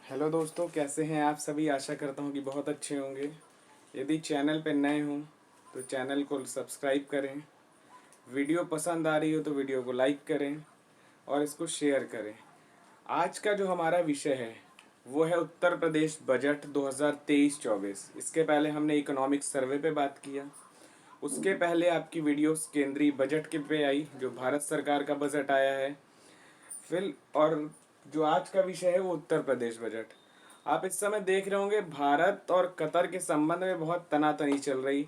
Hello दोस्तों, कैसे हैं आप सभी। आशा करता हूँ कि बहुत अच्छे होंगे। यदि चैनल पर नए हों तो चैनल को सब्सक्राइब करें। वीडियो पसंद आ रही हो तो वीडियो को लाइक करें और इसको शेयर करें। आज का जो हमारा विषय है वो है उत्तर प्रदेश बजट 2023-24। इसके पहले हमने इकोनॉमिक सर्वे पे बात किया। उसके पहले आपकी वीडियोस केंद्रीय बजट के पे आई, जो भारत सरकार का बजट आया है। फिर और जो आज का विषय है वो उत्तर प्रदेश बजट। आप इस समय देख रहे होंगे भारत और कतर के संबंध में बहुत तनातनी चल रही।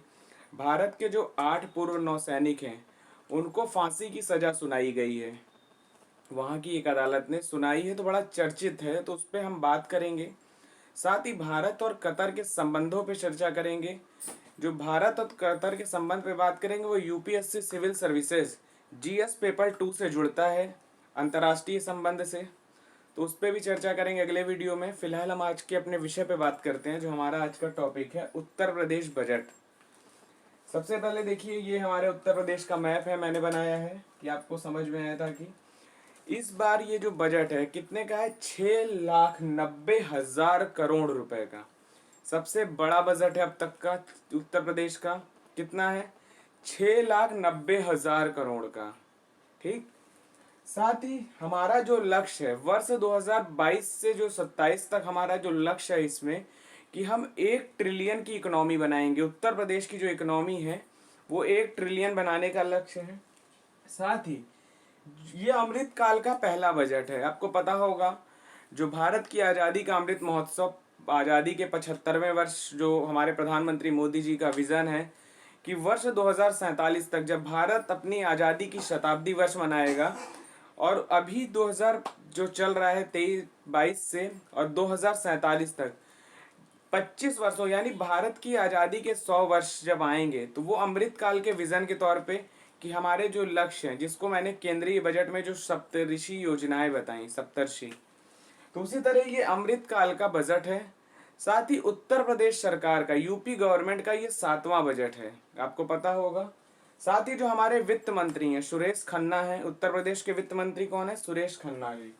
भारत के जो 8 पूर्व नौसैनिक हैं उनको फांसी की सजा सुनाई गई है। वहाँ की एक अदालत ने सुनाई है, तो बड़ा चर्चित है, तो उस पर हम बात करेंगे। साथ ही भारत और कतर के संबंधों पे चर्चा करेंगे। जो भारत और कतर के संबंध पे बात करेंगे वो UPSC civil services GS paper 2 से जुड़ता है, अंतर्राष्ट्रीय संबंध से। तो उस पर भी चर्चा करेंगे अगले वीडियो में। फिलहाल हम आज के अपने विषय पे बात करते हैं, जो हमारा आज का टॉपिक है उत्तर प्रदेश बजट। सबसे पहले देखिए, ये हमारे उत्तर प्रदेश का मैप है, मैंने बनाया है कि आपको समझ में आया था कि इस बार ये जो बजट है कितने का है, 6,90,000 करोड़ रुपए का। सबसे बड़ा बजट है अब तक का उत्तर प्रदेश का। कितना है? 6,90,000 करोड़ का। ठीक। साथ ही हमारा जो लक्ष्य है वर्ष 2022 से जो 27 तक, हमारा जो लक्ष्य है इसमें कि हम 1 ट्रिलियन की इकोनॉमी बनाएंगे। उत्तर प्रदेश की जो इकोनॉमी है वो 1 ट्रिलियन बनाने का लक्ष्य है। साथ ही ये अमृत काल का पहला बजट है। आपको पता होगा जो भारत की आज़ादी का अमृत महोत्सव, आज़ादी के 75वें वर्ष, जो हमारे प्रधानमंत्री मोदी जी का विज़न है कि वर्ष 2047 तक जब भारत अपनी आज़ादी की शताब्दी वर्ष मनाएगा, और अभी 2000 जो चल रहा है 23-22 से, और 2047 तक 25 वर्षों, यानी भारत की आज़ादी के 100 वर्ष जब आएंगे, तो वो अमृत काल के विजन के तौर पे कि हमारे जो लक्ष्य हैं, जिसको मैंने केंद्रीय बजट में जो सप्तऋषि योजनाएं बताई, सप्तर्षि, तो उसी तरह ये अमृत काल का बजट है। साथ ही उत्तर प्रदेश सरकार का, यूपी गवर्नमेंट का ये 7वां बजट है, आपको पता होगा। साथ ही जो हमारे वित्त मंत्री हैं सुरेश खन्ना है, उत्तर प्रदेश के वित्त मंत्री कौन है? सुरेश खन्ना जी।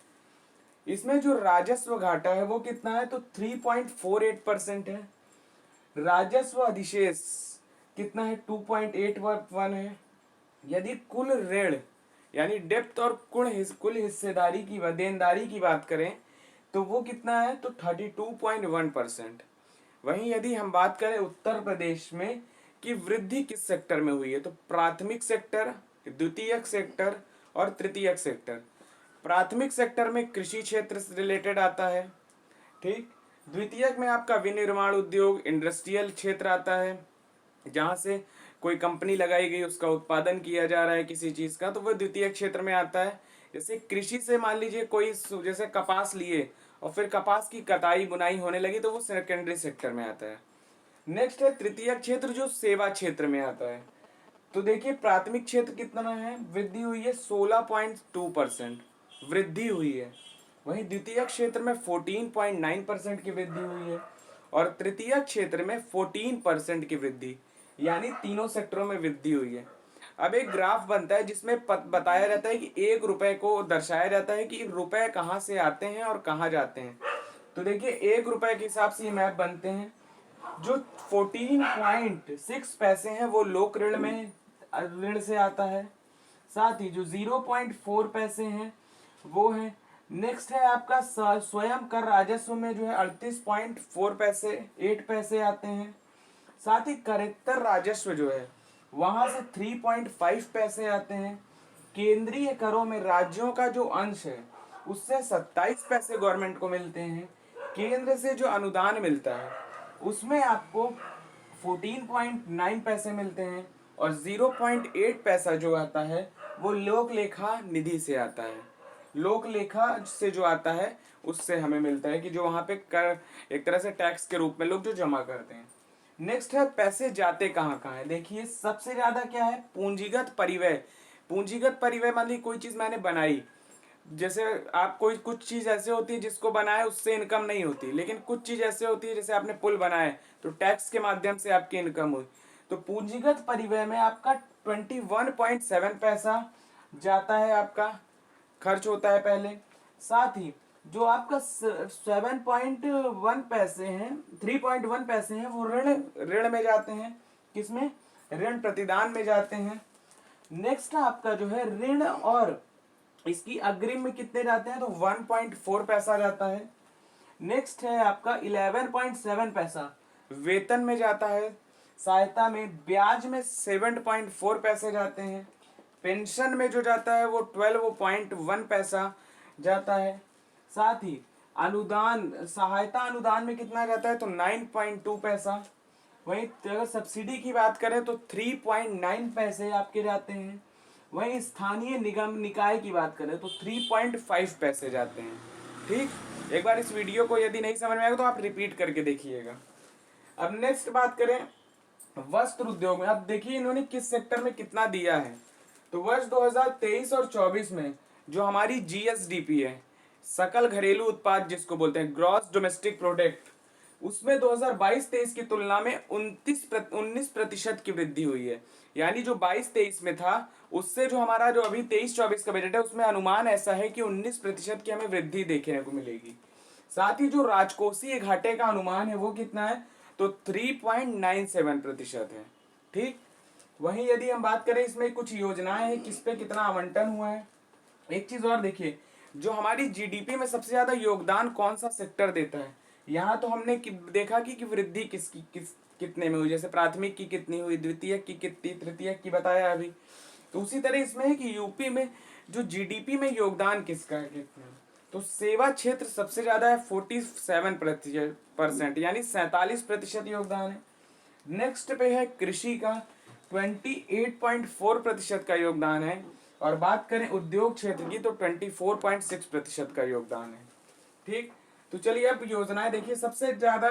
इसमें जो राजस्व घाटा है वो कितना है? तो 3.48% है। राजस्व अधिशेष कितना है? 2.81 है। यदि कुल ऋण यानी डेप्थ और कुल हिस्सेदारी की, देनदारी की बात करें तो वो कितना है? तो 32.1%। वहीं यदि हम बात करें उत्तर प्रदेश में कि वृद्धि किस सेक्टर में हुई है, तो प्राथमिक सेक्टर, द्वितीयक सेक्टर और तृतीयक सेक्टर। प्राथमिक सेक्टर में कृषि क्षेत्र से रिलेटेड आता है। ठीक। द्वितीयक में आपका विनिर्माण उद्योग, इंडस्ट्रियल क्षेत्र आता है, जहाँ से कोई कंपनी लगाई गई, उसका उत्पादन किया जा रहा है किसी चीज़ का, तो वह द्वितीय क्षेत्र में आता है। जैसे कृषि से मान लीजिए कोई, जैसे कपास लिए और फिर कपास की कटाई बुनाई होने लगी, तो वो सेकेंडरी सेक्टर में आता है। नेक्स्ट है तृतीय क्षेत्र, जो सेवा क्षेत्र में आता है। तो देखिए प्राथमिक क्षेत्र कितना है? वृद्धि हुई है 16.2%, वृद्धि हुई है। वहीं द्वितीय क्षेत्र में 14.9% की वृद्धि हुई है, और तृतीय क्षेत्र में 14% की वृद्धि, यानी तीनों सेक्टरों में वृद्धि हुई है। अब एक ग्राफ बनता है जिसमें बताया जाता है कि 1 रुपए को दर्शाया जाता है कि रुपए कहाँ से आते हैं और कहाँ जाते हैं। तो देखिए 1 रुपए के हिसाब से ये मैप बनते हैं। जो 14.6 पैसे हैं वो लोक ऋण में, ऋण से आता है। साथ ही जो 0.4 पैसे हैं वो है। नेक्स्ट है आपका स्वयं कर राजस्व में जो है 38.4 पैसे, 8 पैसे आते हैं। साथ ही करेक्टर राजस्व जो है वहां से 3.5 पैसे आते हैं। केंद्रीय करों में राज्यों का जो अंश है उससे 27 पैसे गवर्नमेंट को मिलते हैं। केंद्र से जो अनुदान मिलता है उसमें आपको 14.9 पैसे मिलते हैं, और 0.8 पैसा जो आता है वो लोक लेखा निधि से आता है। लोक लेखा से जो आता है उससे हमें मिलता है कि जो वहां पे कर, एक तरह से टैक्स के रूप में लोग जो जमा करते हैं। नेक्स्ट है पैसे जाते कहाँ कहाँ है। देखिए सबसे ज्यादा क्या है? पूंजीगत परिव्यय। पूंजीगत परिव्यय मान ली कोई चीज मैंने बनाई, जैसे आप कोई कुछ चीज ऐसे होती है जिसको बनाए उससे इनकम नहीं होती, लेकिन कुछ चीज ऐसे होती है जैसे आपने पुल बनाए तो टैक्स के माध्यम से आपकी इनकम हुई। तो पूंजीगत परिव्यय में आपका 21.7 पैसा जाता है, आपका खर्च होता है पहले। साथ ही जो आपका 7.1 पैसे हैं, 3.1 पैसे हैं, वो ऋण ऋण में जाते हैं। किसमें? ऋण प्रतिदान में जाते हैं। नेक्स्ट आपका जो है ऋण और इसकी अग्रिम में कितने जाते हैं? तो 1.4 पैसा जाता है। नेक्स्ट है आपका 11.7 पैसा वेतन में जाता है। सहायता में ब्याज में 7.4 पैसे जाते हैं। पेंशन में जो जाता है वो 12.1 पैसा जाता है। साथ ही अनुदान, सहायता अनुदान में कितना जाता है? तो 9.2 पैसा। वहीं अगर सब्सिडी की बात करें तो 3.9 पैसे आपके जाते हैं। वहीं स्थानीय निगम निकाय की बात करें तो 3.5 पैसे जाते हैं। ठीक, एक बार इस वीडियो को यदि नहीं समझ में आएगा तो आप रिपीट करके देखिएगा। अब नेक्स्ट बात करें वस्त्र उद्योग में। अब देखिए इन्होंने किस सेक्टर में कितना दिया है। तो वर्ष 2023 और 24 में जो हमारी जीएसडीपी है, सकल घरेलू उत्पाद जिसको बोलते हैं, ग्रॉस डोमेस्टिक प्रोडक्ट, उसमें 2022-23 की तुलना में 19% की वृद्धि हुई है। यानी जो 22-23 में था उससे जो हमारा जो अभी 23-24 का बजट है उसमें अनुमान ऐसा है कि 19% की हमें वृद्धि देखने को मिलेगी। साथ ही जो राजकोषीय घाटे का अनुमान है वो कितना है? तो 3.97% है। ठीक, वहीं यदि हम बात करें इसमें कुछ योजनाएं हैं किस पे कितना आवंटन हुआ है। एक चीज और देखिए, जो हमारी जीडीपी में सबसे ज्यादा योगदान कौन सा सेक्टर देता है। यहाँ तो हमने देखा कि वृद्धि कितने में हुई, जैसे प्राथमिक की कितनी हुई, द्वितीयक की कितनी, तृतीयक की बताया अभी। तो उसी तरह इसमें है कि यूपी में जो जीडीपी में योगदान किसका है, कितना। तो सेवा क्षेत्र सबसे ज्यादा है, 47%, यानी 47% योगदान है। नेक्स्ट पे है कृषि का, 28.4% का योगदान है। और बात करें उद्योग क्षेत्र की तो 24.6% का योगदान है। ठीक, तो चलिए अब योजनाएं देखिए। सबसे ज्यादा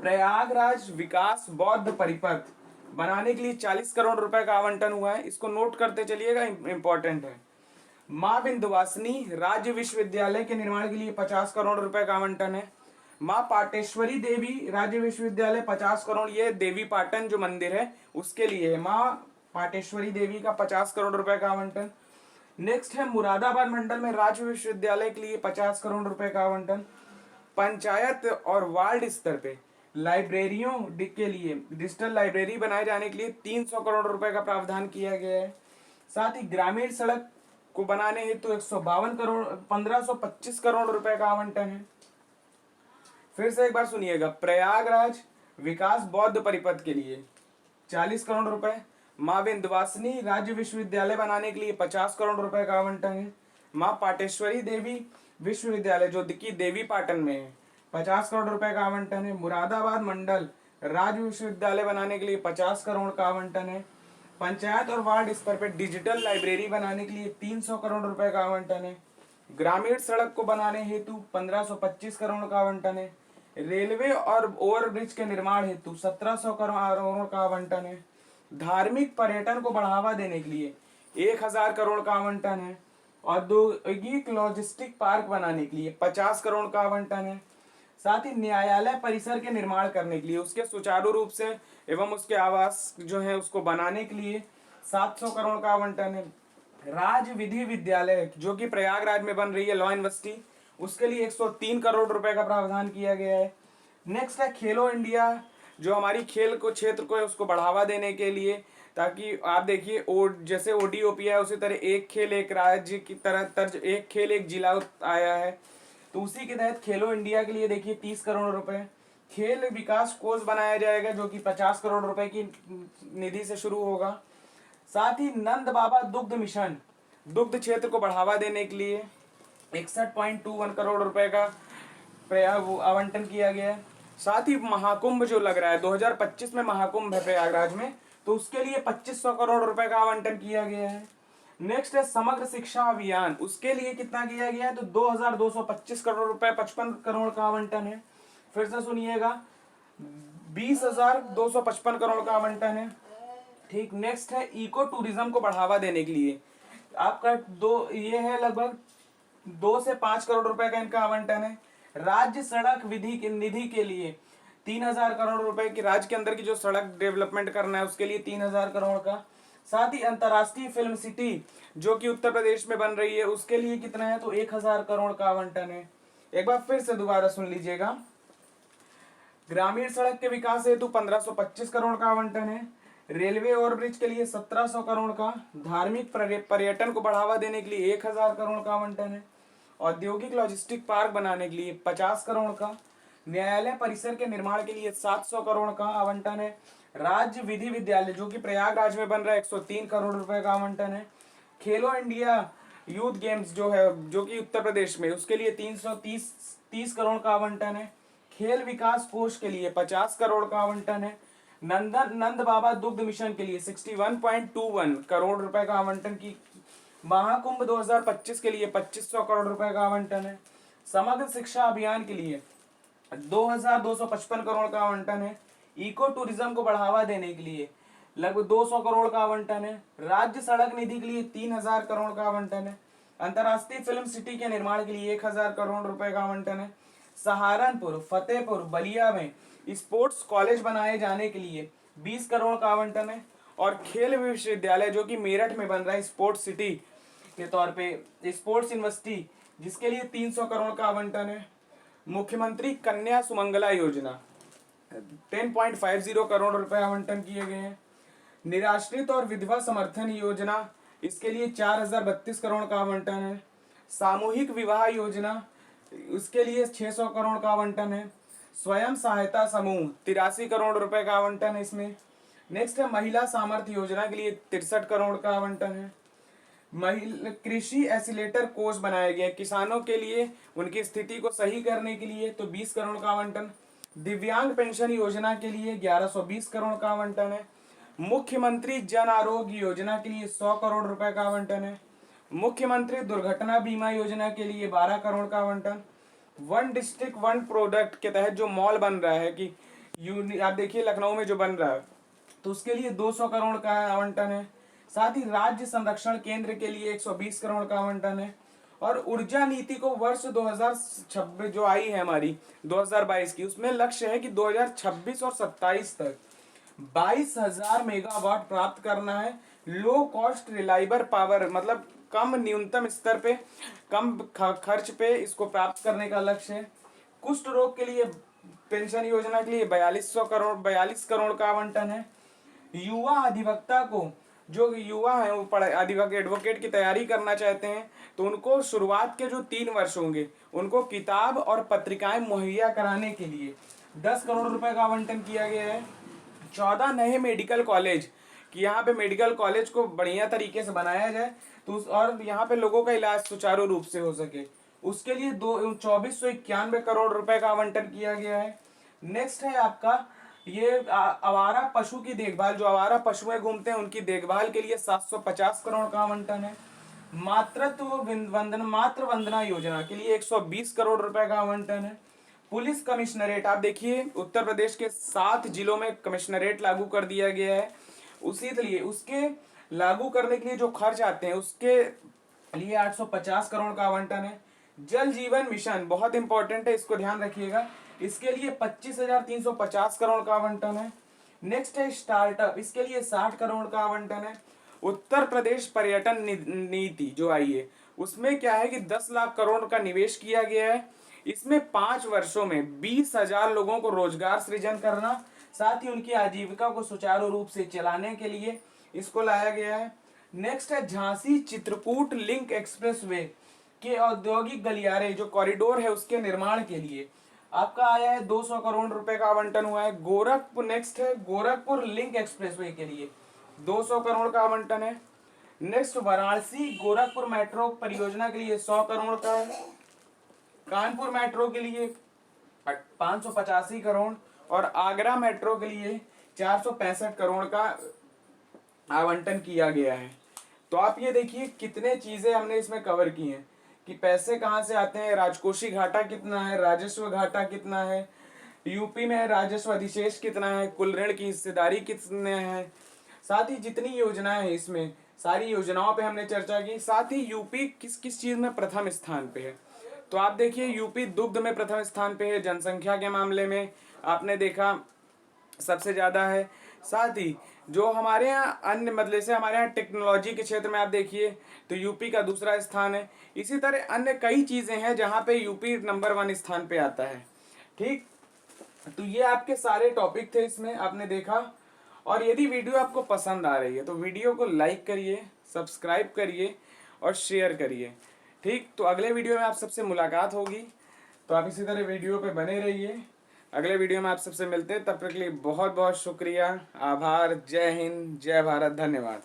प्रयागराज विकास बौद्ध परिपथ बनाने के लिए 40 करोड़ रुपए का आवंटन हुआ है। इसको नोट करते चलिएगा, इंपॉर्टेंट है। माँ विंध्यवासिनी राज्य विश्वविद्यालय के निर्माण के लिए 50 करोड़ रुपए का आवंटन है। माँ पाटेश्वरी देवी राज्य विश्वविद्यालय 50 करोड़, ये देवी पाटन जो मंदिर है उसके लिए है। माँ पाटेश्वरी देवी का 50 करोड़ रुपए का आवंटन। नेक्स्ट है मुरादाबाद मंडल में राज्य विश्वविद्यालय के लिए 50 करोड़ रुपए का आवंटन। पंचायत और वार्ड स्तर पे लाइब्रेरियों के लिए, डिजिटल लाइब्रेरी बनाए जाने के लिए 300 करोड़ रुपए का प्रावधान किया गया है। साथ ही ग्रामीण सड़क को बनाने हेतु 152 करोड़ 1525 करोड़ रुपए का आवंटन है। फिर से एक बार सुनिएगा, प्रयागराज विकास बौद्ध परिपथ के लिए 40 करोड़ रुपए, माँ विंध्यवासिनी राज्य विश्वविद्यालय बनाने के लिए 50 करोड़ रुपए का आवंटन है। माँ पाटेश्वरी देवी विश्वविद्यालय जो कि देवी पाटन में है, 50 करोड़ रुपए का आवंटन है। मुरादाबाद मंडल राज्य विश्वविद्यालय बनाने के लिए 50 करोड़ का आवंटन है। पंचायत और वार्ड स्तर पर डिजिटल लाइब्रेरी बनाने के लिए 300 करोड़ रुपए का आवंटन है। ग्रामीण सड़क को बनाने हेतु 1525 करोड़ का आवंटन है। रेलवे और ओवरब्रिज के निर्माण हेतु 1700 करोड़ का आवंटन है। धार्मिक पर्यटन को बढ़ावा देने के लिए 1000 करोड़ का आवंटन है। औद्योगिक लॉजिस्टिक पार्क बनाने के लिए 50 करोड़ का आवंटन है। साथ ही न्यायालय परिसर के निर्माण करने के लिए, उसके सुचारू रूप से एवं उसके आवास जो है उसको बनाने के लिए 700 करोड़ का आवंटन है। राज्य विधि विद्यालय जो कि प्रयागराज में बन रही है, लॉ यूनिवर्सिटी, उसके लिए 103 करोड़ रुपए का प्रावधान किया गया है। नेक्स्ट है खेलो इंडिया, जो हमारी खेल को क्षेत्र को है उसको बढ़ावा देने के लिए, ताकि आप देखिए जैसे ओडीओपी है उसी तरह एक खेल एक राज्य की तरह तर्ज एक खेल एक जिला आया है। तो उसी के तहत खेलो इंडिया के लिए देखिए 30 करोड़ रुपए। खेल विकास कोष बनाया जाएगा जो कि 50 करोड़ रुपए की निधि से शुरू होगा। साथ ही नंद बाबा दुग्ध मिशन, दुग्ध क्षेत्र को बढ़ावा देने के लिए 61.21 करोड़ रुपए का आवंटन किया गया है। साथ ही महाकुंभ जो लग रहा है 2025 में महाकुंभ है प्रयागराज में, तो उसके लिए 2500 करोड़ रुपए का आवंटन किया गया है। नेक्स्ट है समग्र शिक्षा अभियान, उसके लिए कितना किया गया है? तो 2225 करोड़ रुपए, 55 करोड़ का आवंटन है। फिर से सुनिएगा, 20,255 करोड़ का आवंटन है। ठीक, नेक्स्ट है इको टूरिज्म को बढ़ावा देने के लिए आपका ये है लगभग 2 से 5 करोड़ रुपए का इनका आवंटन है। राज्य सड़क विधि निधि के लिए 3000 करोड़ रुपए की, राज्य के अंदर की जो सड़क डेवलपमेंट करना है उसके लिए 3000 करोड़ का। साथ ही अंतर्राष्ट्रीय फिल्म सिटी जो कि उत्तर प्रदेश में बन रही है उसके लिए कितना है, तो 1000 करोड़ का आवंटन है। एक बार फिर से दोबारा सुन लीजिएगा। ग्रामीण सड़क के विकास हेतु 1525 करोड़ का आवंटन है। रेलवे और ब्रिज के लिए 1700 करोड़ का। धार्मिक पर्यटन को बढ़ावा देने के लिए 1000 करोड़ का आवंटन है। औद्योगिक लॉजिस्टिक पार्क बनाने के लिए 50 करोड़ का। न्यायालय परिसर के निर्माण के लिए 700 करोड़ का आवंटन है। राज्य विधि विद्यालय जो कि प्रयागराज में बन रहा है 103 करोड़ रुपए का आवंटन है। खेलो इंडिया यूथ गेम्स जो है जो कि उत्तर प्रदेश में, उसके लिए 330 करोड़ का आवंटन है। खेल विकास कोष के लिए 50 करोड़ का आवंटन है। नंद बाबा दुग्ध मिशन के लिए 61.21 करोड़ रुपए का आवंटन की। महाकुंभ 2025 के लिए 2500 करोड़ रुपए का आवंटन है। समग्र शिक्षा अभियान के लिए 2255 करोड़ का आवंटन है। इको टूरिज्म को बढ़ावा देने के लिए लगभग 200 करोड़ का आवंटन है। राज्य सड़क निधि के लिए 3000 करोड़ का आवंटन है। अंतर्राष्ट्रीय फिल्म सिटी के निर्माण के लिए 1000 करोड़ रुपए का आवंटन है। सहारनपुर, फतेहपुर, बलिया में स्पोर्ट्स कॉलेज बनाए जाने के लिए 20 करोड़ का आवंटन है। और खेल विश्वविद्यालय जो कि मेरठ में बन रहा है स्पोर्ट्स सिटी के तौर पे, स्पोर्ट्स यूनिवर्सिटी, जिसके लिए 300 करोड़ का आवंटन है। मुख्यमंत्री कन्या सुमंगला योजना 10.50 करोड़ रुपए आवंटन किए गए हैं। निराश्रित और विधवा समर्थन योजना, इसके लिए 4032 करोड़ का आवंटन है। सामूहिक विवाह योजना, उसके लिए 600 करोड़ का आवंटन है। स्वयं सहायता समूह 83 करोड़ रुपए का आवंटन है इसमें। नेक्स्ट है महिला सामर्थ्य योजना के लिए 63 करोड़ का आवंटन है। कृषि एसिलेटर कोष बनाया गया किसानों के लिए, उनकी स्थिति को सही करने के लिए, तो 20 करोड़ का आवंटन। दिव्यांग पेंशन योजना के लिए 1120 करोड़ का आवंटन है। मुख्यमंत्री जन आरोग्य योजना के लिए 100 करोड़ रुपए का आवंटन है। मुख्यमंत्री दुर्घटना बीमा योजना के लिए 12 करोड़ का आवंटन। वन डिस्ट्रिक्ट वन प्रोडक्ट के तहत जो मॉल बन रहा है कि आप देखिए लखनऊ में जो बन रहा है, तो उसके लिए 200 करोड़ का आवंटन है। साथ ही राज्य संरक्षण केंद्र के लिए 120 करोड़ का आवंटन है। और ऊर्जा नीति को वर्ष 2026 जो आई है हमारी 2022 की, उसमें लक्ष्य है कि 2026 और 27 तक 22,000 मेगावाट प्राप्त करना है। लो कॉस्ट रिलायबल पावर, मतलब कम न्यूनतम स्तर पे, कम खर्च पे इसको प्राप्त करने का लक्ष्य है। कुष्ठ रोग के लिए पेंशन योजना के लिए 42 करोड़ का आवंटन है। युवा अधिवक्ता को, जो युवा है वो एडवोकेट की तैयारी करना चाहते हैं, तो उनको शुरुआत के जो 3 वर्ष होंगे उनको किताब और पत्रिकाएं मुहैया कराने के लिए 10 करोड़ रुपए का आवंटन किया गया है। 14 नए मेडिकल कॉलेज, कि यहाँ पे मेडिकल कॉलेज को बढ़िया तरीके से बनाया जाए तो और यहाँ पे लोगों का इलाज सुचारू रूप से हो सके, उसके लिए 2491 करोड़ रुपए का आवंटन किया गया है। नेक्स्ट है आपका ये आवारा पशु की देखभाल, जो आवारा पशुएं घूमते हैं उनकी देखभाल के लिए 750 करोड़ का आवंटन है। मातृ वंदना योजना के लिए 120 करोड़ रुपए का आवंटन है। पुलिस कमिश्नरेट, आप देखिए उत्तर प्रदेश के 7 जिलों में कमिश्नरेट लागू कर दिया गया है, उसी लिए उसके लागू करने के लिए जो खर्च आते हैं उसके लिए 850 करोड़ का आवंटन है। जल जीवन मिशन बहुत इंपॉर्टेंट है, इसको ध्यान रखिएगा, इसके लिए 25,350 करोड़ का आवंटन है। नेक्स्ट है स्टार्टअप, इसके लिए 60 करोड़ का आवंटन है। उत्तर प्रदेश पर्यटन नीति जो आई है उसमें क्या है कि 10 लाख करोड़ का निवेश किया गया है। इसमें 5 वर्षों में 20,000 लोगों को रोजगार सृजन करना, साथ ही उनकी आजीविका को सुचारू रूप से चलाने के लिए इसको लाया गया है। नेक्स्ट है झांसी चित्रकूट लिंक एक्सप्रेसवे के औद्योगिक गलियारे, जो कॉरिडोर है उसके निर्माण के लिए आपका आया है 200 करोड़ रुपए का आवंटन हुआ है। गोरखपुर, नेक्स्ट है गोरखपुर लिंक एक्सप्रेसवे के लिए 200 करोड़ का आवंटन है। नेक्स्ट वाराणसी गोरखपुर मेट्रो परियोजना के लिए 100 करोड़ का है। कानपुर मेट्रो के लिए 585 करोड़ और आगरा मेट्रो के लिए 465 करोड़ का आवंटन किया गया है। तो आप ये देखिए कितने चीजें हमने इसमें कवर की हैं कि पैसे कहाँ से आते हैं, राजकोषीय घाटा कितना है, राजस्व घाटा कितना है, यूपी में राजस्व अधिशेष कितना है, कुल ऋण की हिस्सेदारी कितने हैं, साथ ही जितनी योजनाएं हैं इसमें सारी योजनाओं पे हमने चर्चा की। साथ ही यूपी किस किस चीज में प्रथम स्थान पे है, तो आप देखिए यूपी दुग्ध में प्रथम स्थान पे है। जनसंख्या के मामले में आपने देखा सबसे ज्यादा है। साथ ही जो हमारे यहाँ अन्य मतलब जैसे हमारे यहाँ टेक्नोलॉजी के क्षेत्र में आप देखिए तो यूपी का दूसरा स्थान है। इसी तरह अन्य कई चीज़ें हैं जहाँ पे यूपी नंबर 1 स्थान पे आता है। ठीक, तो ये आपके सारे टॉपिक थे, इसमें आपने देखा। और यदि वीडियो आपको पसंद आ रही है तो वीडियो को लाइक करिए, सब्सक्राइब करिए और शेयर करिए। ठीक, तो अगले वीडियो में आप सबसे मुलाकात होगी, तो आप इसी तरह वीडियो पे बने रहिए। अगले वीडियो में आप सबसे मिलते हैं, तब तक के लिए बहुत बहुत शुक्रिया, आभार, जय हिंद, जय भारत, धन्यवाद।